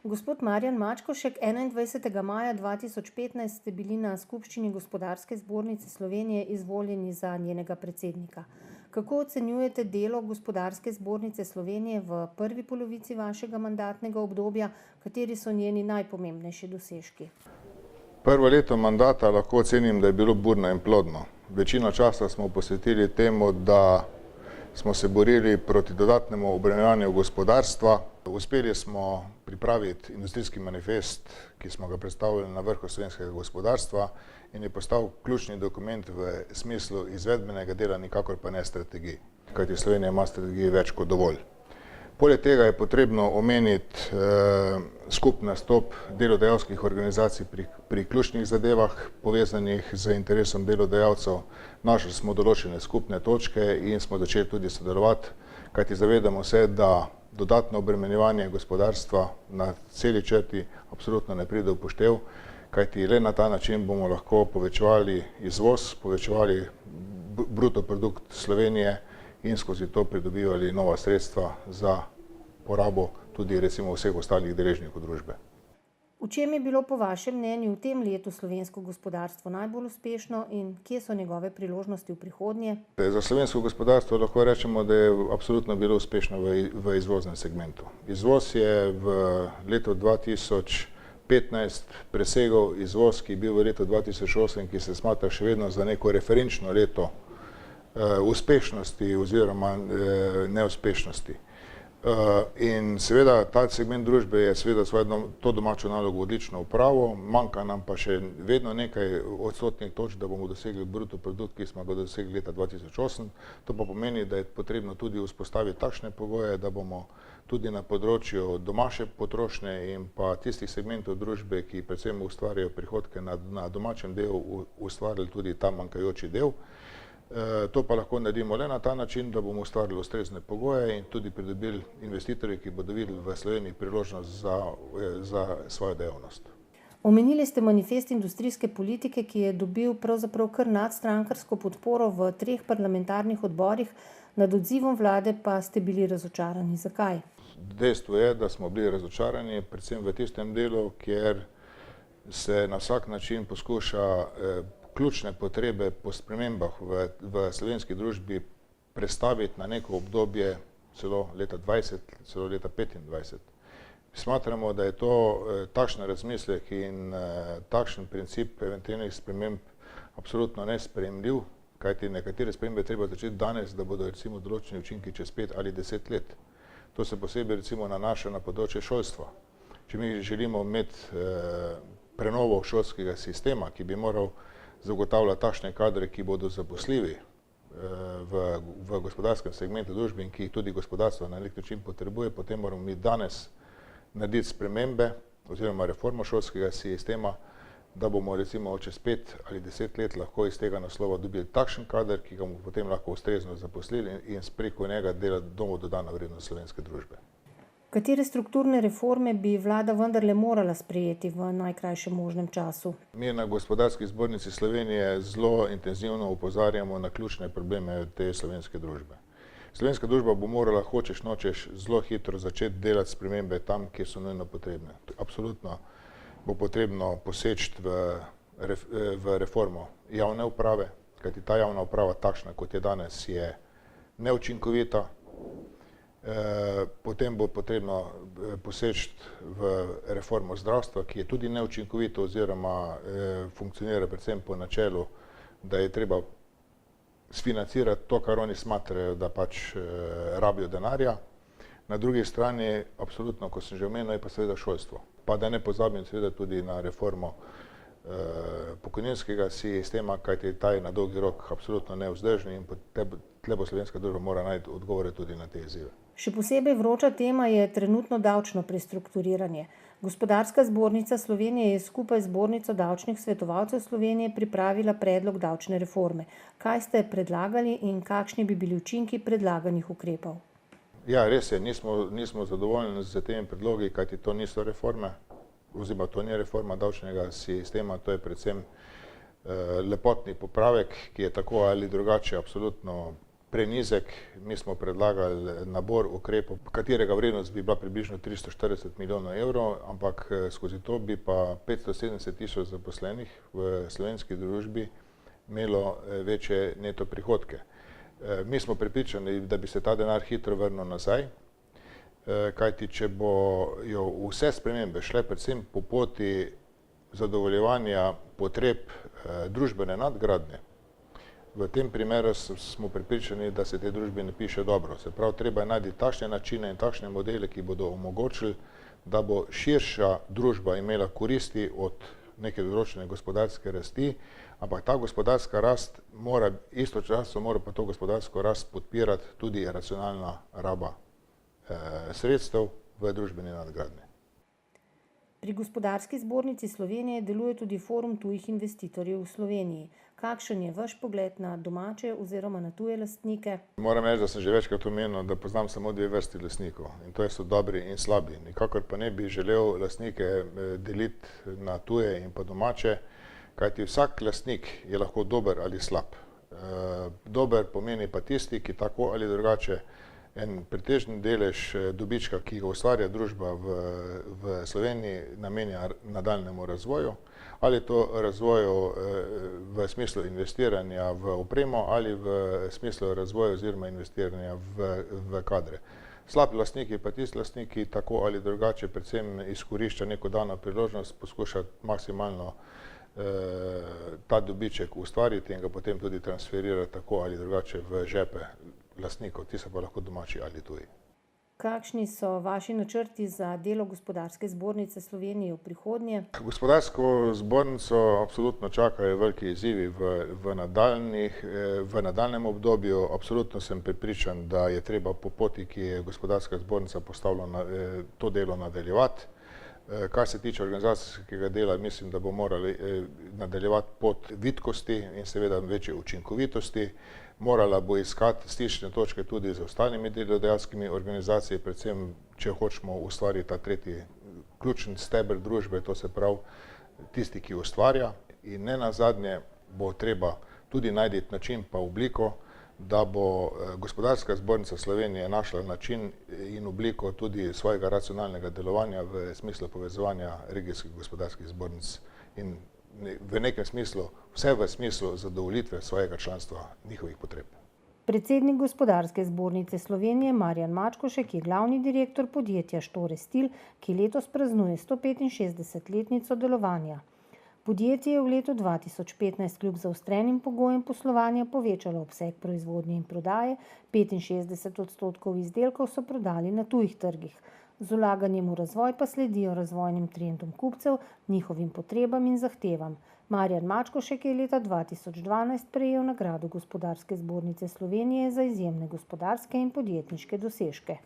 Gospod Marjan Mačkošek, 21. maja 2015 ste bili na skupščini Gospodarske zbornice Slovenije izvoljeni za njenega predsednika. Kako ocenjujete delo Gospodarske zbornice Slovenije v prvi polovici vašega mandatnega obdobja? Kateri so njeni najpomembnejši dosežki? Prvo leto mandata lahko ocenim, da je bilo burno in plodno. Večino časa smo posvetili temu, da smo se borili proti dodatnemu obremenjevanju gospodarstva. Uspeli smo pripraviti industrijski manifest, ki smo ga predstavili na vrhu slovenskega gospodarstva in je postal ključni dokument v smislu izvedbenega dela, nikakor pa ne strategij, kajti Slovenija ima strategij več kot dovolj. Poleg tega je potrebno omeniti skupni nastop delodajalskih organizacij pri ključnih zadevah, povezanih z interesom delodajalcev. Našli smo določene skupne točke in smo začeli tudi sodelovati, kajti zavedamo se, da dodatno obremenjevanje gospodarstva na celi črti absolutno ne pride v poštev, kajti le na ta način bomo lahko povečevali izvoz, povečevali bruto produkt Slovenije in skozi to pridobivali nova sredstva za porabo tudi recimo vseh ostalih deležnikov družbe. V čem je bilo po vašem mnenju v tem letu slovensko gospodarstvo najbolj uspešno in kje so njegove priložnosti v prihodnje? Za slovensko gospodarstvo lahko rečemo, da je absolutno bilo uspešno v izvoznem segmentu. Izvoz je v letu 2015 presegal izvoz, ki je bil v letu 2008, ki se smatra še vedno za neko referenčno leto uspešnosti oziroma neuspešnosti. In seveda ta segment družbe je seveda svojo to domačo nalogo odlično opravil, manjka nam pa še vedno nekaj odstotnih točk, da bomo dosegli bruto produkt, ki smo ga dosegli leta 2008. To pa pomeni, da je potrebno tudi vzpostaviti takšne pogoje, da bomo tudi na področju domače potrošnje in pa tistih segmentov družbe, ki predvsem ustvarjajo prihodke na domačem delu, ustvarjali tudi ta manjkajoči del. To pa lahko naredimo le na ta način, da bomo ustvarili ustrezne pogoje in tudi pridobili investitorje, ki bodo videli v Sloveniji priložnost za svojo dejavnost. Omenili ste manifest industrijske politike, ki je dobil pravzaprav kar nadstrankarsko podporo v 3 parlamentarnih odborih, nad odzivom vlade pa ste bili razočarani. Zakaj? Dejstvo je, da smo bili razočarani predvsem v tistem delu, kjer se na vsak način poskuša ključne potrebe po spremembah v slovenski družbi prestaviti na neko obdobje celo leta 20, celo leta 25. Smatramo, da je to takšen razmislek in takšen princip eventualnih sprememb absolutno nesprejemljiv, kajti nekatere spremembe treba začeti danes, da bodo recimo določeni učinki čez 5 ali 10 let. To se posebej recimo nanaša na področje šolstva. Če mi želimo imeti prenovo šolskega sistema, ki bi moral zagotavljati takšne kadre, ki bodo zaposljivi v gospodarskem segmentu družbe in ki jih tudi gospodarstvo na nek način potrebuje, potem moramo mi danes narediti spremembe oziroma reformo šolskega sistema, da bomo recimo čez 5 ali 10 let lahko iz tega naslova dobili takšen kader, ki ga bomo potem lahko ustrezno zaposlili in preko njega delati novo dodano vrednost slovenske družbe. Katere strukturne reforme bi vlada vendarle morala sprejeti v najkrajšem možnem času? Mi na Gospodarski zbornici Slovenije zelo intenzivno opozarjamo na ključne probleme te slovenske družbe. Slovenska družba bo morala hočeš nočeš zelo hitro začeti delati spremembe tam, kjer so nujno potrebne. Absolutno bo potrebno poseči v reformo javne uprave, kajti ta javna uprava takšna, kot je danes, je neučinkovita. Potem bo potrebno poseči v reformo zdravstva, ki je tudi neučinkovito oziroma funkcionira predvsem po načelu, da je treba sfinancirati to, kar oni smatrajo, da pač rabijo denarja. Na drugi strani, absolutno, kot sem že omenil, je pa seveda šolstvo. Pa da ne pozabim seveda tudi na reformo pokojninskega sistema, kajti ta je na dolgi rok absolutno nevzdržen in tle bo slovenska družba mora najti odgovore tudi na te izzive. Še posebej vroča tema je trenutno davčno prestrukturiranje. Gospodarska zbornica Slovenije je skupaj z Zbornico davčnih svetovalcev Slovenije pripravila predlog davčne reforme. Kaj ste predlagali in kakšni bi bili učinki predlaganih ukrepov? Ja, res je, nismo zadovoljni z temi predlogi, kajti to niso reforme, oziroma to ni reforma davčnega sistema, to je predvsem lepotni popravek, ki je tako ali drugače absolutno prenizek. Mi smo predlagali nabor ukrepov, katerega vrednost bi bila približno 340 milijonov evrov, ampak skozi to bi pa 570 tisoč zaposlenih v slovenski družbi imelo večje neto prihodke. Mi smo prepričani, da bi se ta denar hitro vrnil nazaj, kajti če bojo vse spremembe šle predvsem po poti zadovoljevanja potreb družbene nadgradnje, v tem primeru smo prepričani, da se te družbi ne piše dobro. Se pravi, treba je najti takšne načine in takšne modele, ki bodo omogočili, da bo širša družba imela koristi od neke določene gospodarske rasti, ampak ta gospodarska rast istočasno mora pa to gospodarsko rast podpirati tudi racionalna raba sredstev v družbeni nadgradnji. Pri Gospodarski zbornici Slovenije deluje tudi Forum tujih investitorjev v Sloveniji. Kakšen je vaš pogled na domače oziroma na tuje lastnike? Moram reči, da sem že večkrat omenil, da poznam samo dve vrsti lastnikov in to so dobri in slabi. Nikakor pa ne bi želel lastnike deliti na tuje in pa domače, kajti vsak lastnik je lahko dober ali slab. Dober pomeni pa tisti, ki tako ali drugače en pretežni delež dobička, ki ga ustvarja družba v Sloveniji, namenja nadaljnjemu razvoju, ali to razvoju v smislu investiranja v opremo ali v smislu razvoja oziroma investiranja v kadre. Slabi lastnik je pa tisti lastnik, ki tako ali drugače predvsem izkorišča neko dano priložnost, poskuša maksimalno ta dobiček ustvariti in ga potem tudi transferirati tako ali drugače v žepe lastnikov, ti so pa lahko domači ali tuji. Kakšni so vaši načrti za delo Gospodarske zbornice Slovenije v prihodnje? Gospodarsko zbornico absolutno čakajo veliki izzivi v nadaljnjem obdobju. Absolutno sem prepričan, da je treba po poti, ki je Gospodarska zbornica postavila, to delo nadaljevati. Kar se tiče organizacijskega dela, mislim, da bo morali nadaljevati pot vitkosti in seveda večje učinkovitosti. Morala bo iskati stične točke tudi z ostalimi delodajalskimi organizacijami, predvsem če hočemo ustvariti ta tretji ključni steber družbe, to se pravi tisti, ki ustvarja. In ne nazadnje bo treba tudi najti način pa obliko, da bo Gospodarska zbornica Slovenije našla način in obliko tudi svojega racionalnega delovanja v smislu povezovanja regijskih gospodarskih zbornic in v nekem smislu, vse v smislu zadovoljitve svojega članstva, njihovih potreb. Predsednik Gospodarske zbornice Slovenije Marjan Mačkošek je glavni direktor podjetja Štore Stil, ki letos praznuje 165-letnico delovanja. Podjetje je v letu 2015 kljub zaostrenim pogojem poslovanja povečalo obseg proizvodnje in prodaje, 65% izdelkov so prodali na tujih trgih. Z vlaganjem v razvoj pa sledijo razvojnim trendom kupcev, njihovim potrebam in zahtevam. Marjan Mačkošek je leta 2012 prejel nagrado Gospodarske zbornice Slovenije za izjemne gospodarske in podjetniške dosežke.